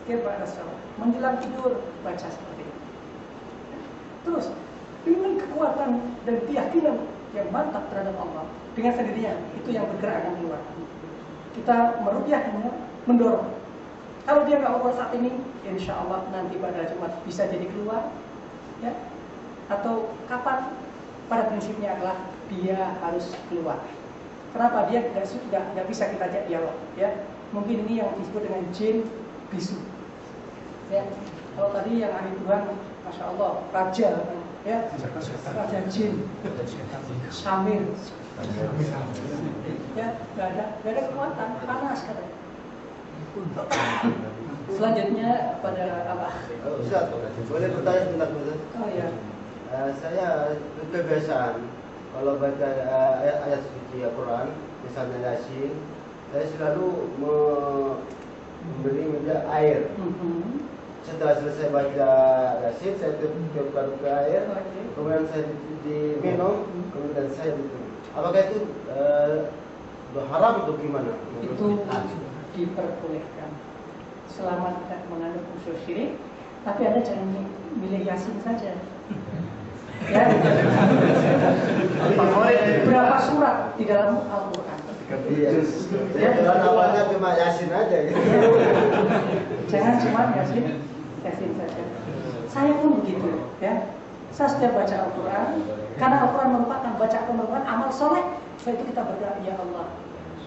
zikir pada sholat, menjelang tidur baca seperti itu. Terus dengan kekuatan dan keyakinan yang mantap terhadap Allah, dengan sendirinya itu yang bergerak akan keluar. Kita meruqyahnya, mendorong. Kalau dia nggak keluar saat ini, insya Allah nanti pada Jumat bisa jadi keluar, ya. Atau kapan? Pada prinsipnya adalah dia harus keluar. Kenapa? Dia tidak bisa kita ajak dialog, ya. Mungkin ini yang disebut dengan jin bisu, ya. Kalau tadi yang ahli Tuhan, masya Allah, raja, ya, raja jin, samir, ya, nggak ada kekuatan, panas katanya. Selanjutnya pada apa? Ustaz, boleh bertanya sebentar, Ustaz? Oh ya. Saya kebiasaan kalau baca ayat suci Al-Quran, misalnya Yasin, saya selalu memberi minta air. Setelah selesai baca Yasin, saya tiupkan ke air, kemudian saya diminum, kemudian saya diminum. Apakah itu haram atau gimana? Itu diperbolehkan selama tidak mengandung unsur syirik, tapi Anda jangan milih Yasin saja. Ya, berapa surat di dalam Al-Quran? Ya, awalnya cuma Yasin aja. Ya. Jangan cuma Yasin saja. Saya pun begitu, ya. Saya setiap baca Al-Quran, karena Al-Quran merupakan amal soleh, setelah itu kita berdoa, ya Allah,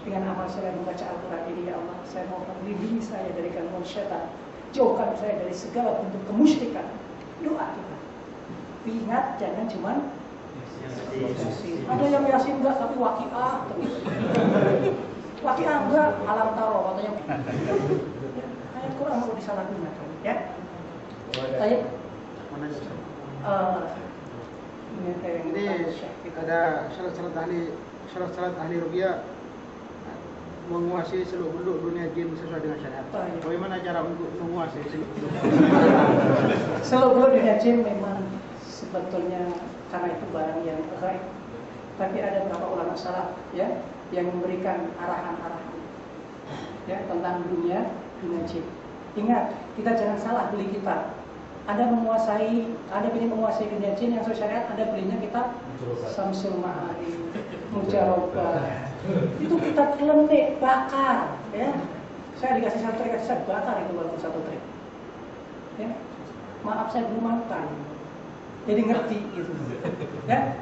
dengan amal soleh membaca Al-Quran ini, ya Allah, saya mohon lindungi saya dari gangguan syaitan, jauhkan saya dari segala bentuk kemusyrikan. Doa kita. Ingat, jangan cuma Yasin. Ada yang Yasin enggak, tapi Waqiah. Waqiah enggak, alam taro katanya. Ayat Quran mau disalahgunakan, ya. Baik. Ini ada syarat-syarat ahli ruqyah menguasai seluruh dunia jin sesuai dengan syariat. Bagaimana cara untuk menguasai seluruh dunia jin? Memang sebetulnya karena itu barang yang gaib, tapi ada beberapa ulama salaf, ya, yang memberikan arahan-arahan, ya, tentang dunia jin. Ingat, kita jangan salah beli kitab. Anda ingin menguasai dunia jin yang sesuai syariat, Anda belinya kitab Samsul Ma'arif, Mujarabah. Itu kita klenik, bakar, ya. Saya dikasih satu trik, saya bakar itu walaupun satu trik, ya. Maaf, saya belum makan, jadi ngerti gitu, ya.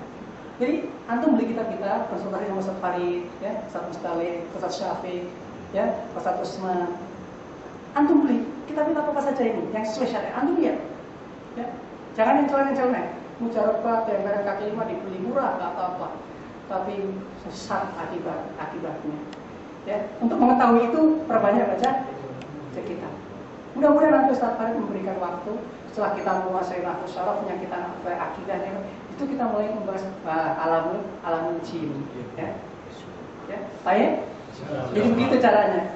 Jadi antum beli kitab-kitab, konsultasi sama Ustaz Farid, ya, Ustaz Mustalik, Ustaz Syafiq, ya, Ustaz Usman. Antum beli kitab-kitab apa saja ini yang sesuai syariat, antum lihat, ya. Jangan yang celana-celana, Mujarabah, tempelan kaki lima dibeli murah, nggak apa-apa, tapi sesat akibatnya. Ya, untuk mengetahui itu perbanyak baca kitab. Mudah-mudahan nanti Ustaz Farid memberikan waktu setelah kita menguasai nahwu syarafnya, kita akidahnya, itu kita mulai membahas alamul jin, ya. Ya, baik. Jadi begitu caranya.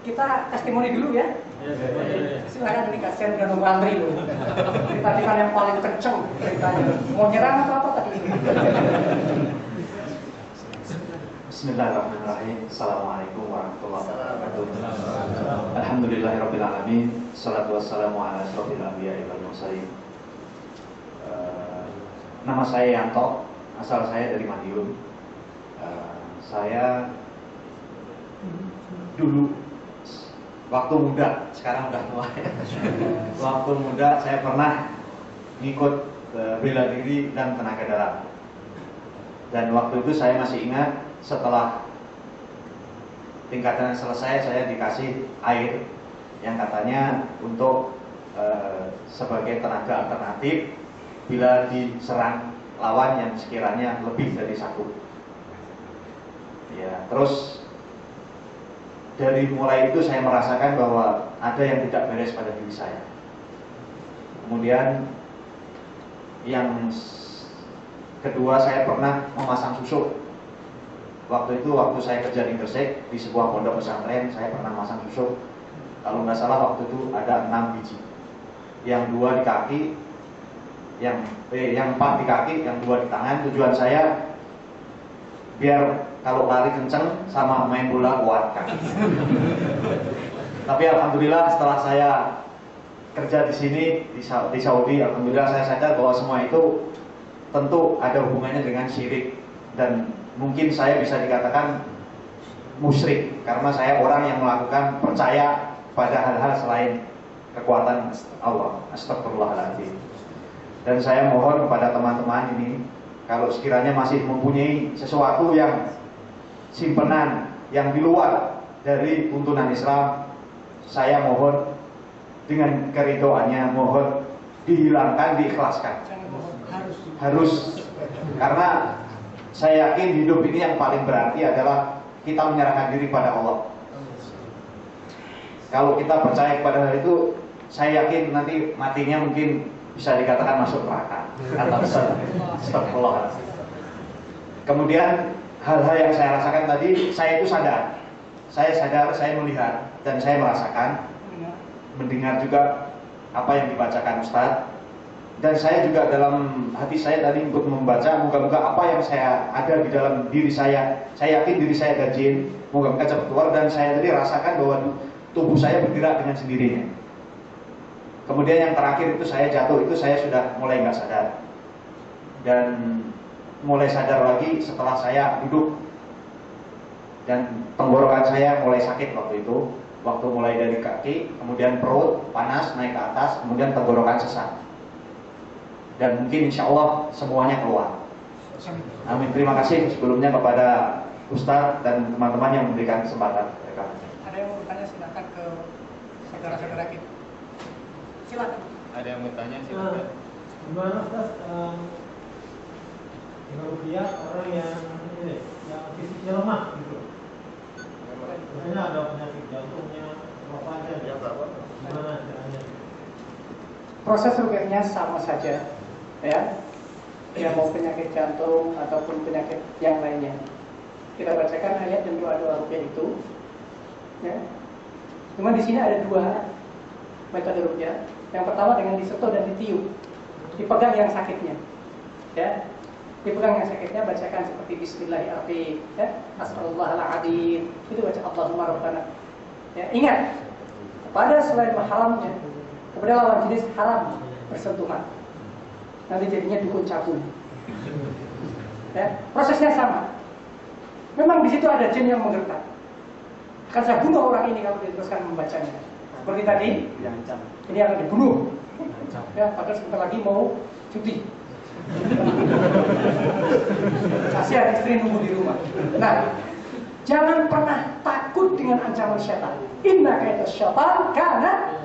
Kita testimoni dulu, ya. Silakan ini kasihan udah nunggu antri loh. Tadi kan yang paling kenceng ceritanya. Mau nyerang apa tadi? Bismillahirrahmanirrahim. Assalamualaikum warahmatullahi wabarakatuh. Alhamdulillahirabbil alamin. Shalatu wassalamu ala asyrofil anbiya'i wal mursalin. Nama saya Yanto, asal saya dari Madiun. Saya dulu waktu muda, sekarang udah tua ya. Waktu muda saya pernah ngikut bela diri dan tenaga dalam. Dan waktu itu saya masih ingat, setelah tingkatan selesai saya dikasih air yang katanya untuk sebagai tenaga alternatif bila diserang lawan yang sekiranya lebih dari satu. Ya, terus dari mulai itu saya merasakan bahwa ada yang tidak beres pada diri saya. Kemudian yang kedua, saya pernah memasang susuk. Waktu saya kerja di Gresik, di sebuah pondok pesantren, saya pernah memasang susuk. Kalau nggak salah waktu itu ada 6 biji. Yang 2 di kaki, yang 4 di kaki, yang 2 di tangan. Tujuan saya biar kalau lari kenceng sama main bola kuat kaki. Tapi alhamdulillah setelah saya kerja di sini di Saudi, alhamdulillah saya sadar bahwa semua itu tentu ada hubungannya dengan syirik, dan mungkin saya bisa dikatakan musyrik karena saya orang yang melakukan percaya pada hal-hal selain kekuatan Allah. Astagfirullahaladzim. Dan saya mohon kepada teman-teman ini, kalau sekiranya masih mempunyai sesuatu yang simpenan yang di luar dari tuntunan Islam, saya mohon dengan keridoannya, mohon dihilangkan, diikhlaskan. Harus, karena saya yakin hidup ini yang paling berarti adalah kita menyerahkan diri pada Allah. Kalau kita percaya kepada hal itu, saya yakin nanti matinya mungkin bisa dikatakan masuk neraka. Astagfirullah. Kemudian hal-hal yang saya rasakan tadi, saya itu sadar. Saya sadar, saya melihat dan saya merasakan, mendengar juga apa yang dibacakan Ustaz. Dan saya juga dalam hati saya tadi ikut membaca, moga-moga apa yang saya ada di dalam diri saya yakin diri saya ada jin, moga-moga cepat keluar, dan saya tadi rasakan bahwa tubuh saya bergerak dengan sendirinya. Kemudian yang terakhir itu saya jatuh, itu saya sudah mulai nggak sadar, dan mulai sadar lagi setelah saya duduk, dan tenggorokan saya mulai sakit waktu itu, waktu mulai dari kaki, kemudian perut panas naik ke atas, kemudian tenggorokan sesak. Dan mungkin insya Allah semuanya keluar. Amin. Terima kasih sebelumnya kepada Ustadz dan teman-teman yang memberikan kesempatan. Ada yang mau bertanya, silakan ke saudara-saudara kita. Silakan. Ada yang mau tanya, silakan. Gimana Ustaz ngeruqyah orang yang ini, yang fisiknya lemah gitu? Misalnya ada penyakit jantungnya, apa aja? Gimana caranya? Proses ruqyahnya sama saja, ya. Ya mau penyakit jantung ataupun penyakit yang lainnya. Kita bacakan ayat dan doa-doa ruqyah itu, ya. Cuma di sini ada dua metode ruqyah. Yang pertama dengan disentuh dan ditiup, dipegang yang sakitnya, ya. Dipegang yang sakitnya, bacakan seperti Bismillahirrahmanirrahim, ya. As'alullahaladzim, itu baca Allahumma Rabbana. Ya, ingat, kepada selain mahramnya, kepada lawan jenis haram bersentuhan. Nanti jadinya dukun cabul. Ya, prosesnya sama. Memang di situ ada jin yang menggertak. Akan saya bunuh orang ini kalau diteruskan membacanya. Seperti tadi, ini akan dibunuh. Ya, padahal sebentar lagi mau cuti. Kasihan istri nunggu di rumah. Nah, jangan pernah takut dengan ancaman syaitan. Inna kaitas syaitan kana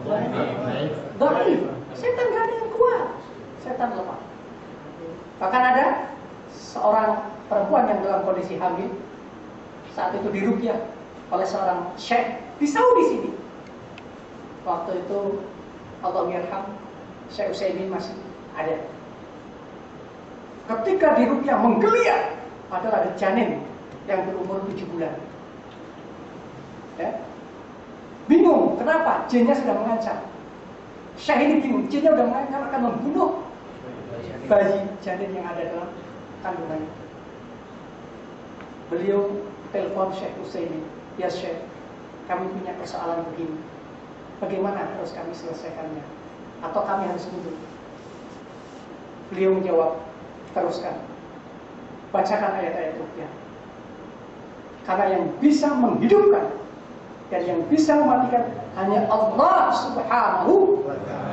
dhaif. Setan gak ada yang kuat. Setan lemah. Bahkan ada seorang perempuan yang dalam kondisi hamil, saat itu diruqyah oleh seorang syekh di Saudi sini. Waktu itu Allah yarham, Syekh Utsaimin masih ada. Ketika diruqyah menggeliat, padahal ada janin yang berumur 7 bulan. Ya. Bingung, kenapa? Jinnya sudah mengancam. Syekh ini bingung, jinnya sudah mengancam akan membunuh bayi janin yang ada dalam kandungannya. Beliau telepon Syekh Utsaimin, ya Syekh, kami punya persoalan begini. Bagaimana harus kami selesaikannya? Atau kami harus mundur? Beliau menjawab, teruskan. Bacakan ayat-ayat ruqyah. Karena yang bisa menghidupkan dan yang bisa mematikan hanya Allah Subhanahu wa Ta'ala.